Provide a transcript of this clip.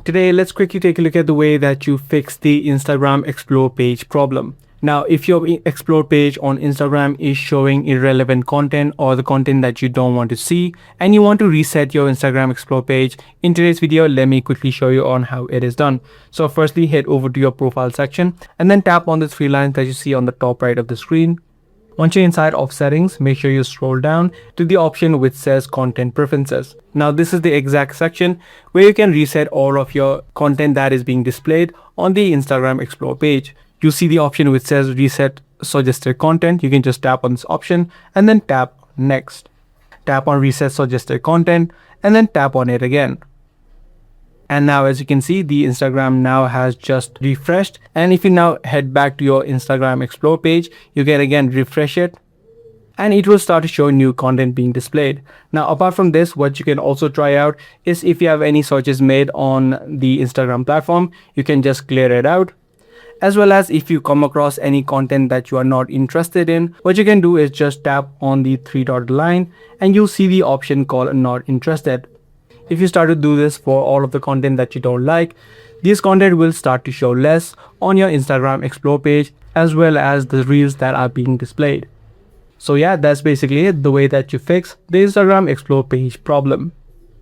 Today, let's quickly take a look at the way that you fix the Instagram Explore page problem. Now, if your Explore page on Instagram is showing irrelevant content or the content that you don't want to see, and you want to reset your Instagram Explore page, in today's video, let me quickly show you on how it is done. So firstly, head over to your profile section and then tap on the three lines that you see on the top right of the screen. Once you're inside of settings, make sure you scroll down to the option which says content preferences. Now this is the exact section where you can reset all of your content that is being displayed on the Instagram Explore page. You see the option which says reset suggested content. You can just tap on this option and then tap next. Tap on reset suggested content and then tap on it again. And now as you can see, the Instagram now has just refreshed. And if you now head back to your Instagram Explore page, you can again refresh it and it will start to show new content being displayed. Now, apart from this, what you can also try out is if you have any searches made on the Instagram platform, you can just clear it out. As well as if you come across any content that you are not interested in, what you can do is just tap on the three-dot line and you'll see the option called not interested. If you start to do this for all of the content that you don't like, this content will start to show less on your Instagram Explore page as well as the reels that are being displayed. So yeah, that's basically it, the way that you fix the Instagram Explore page problem.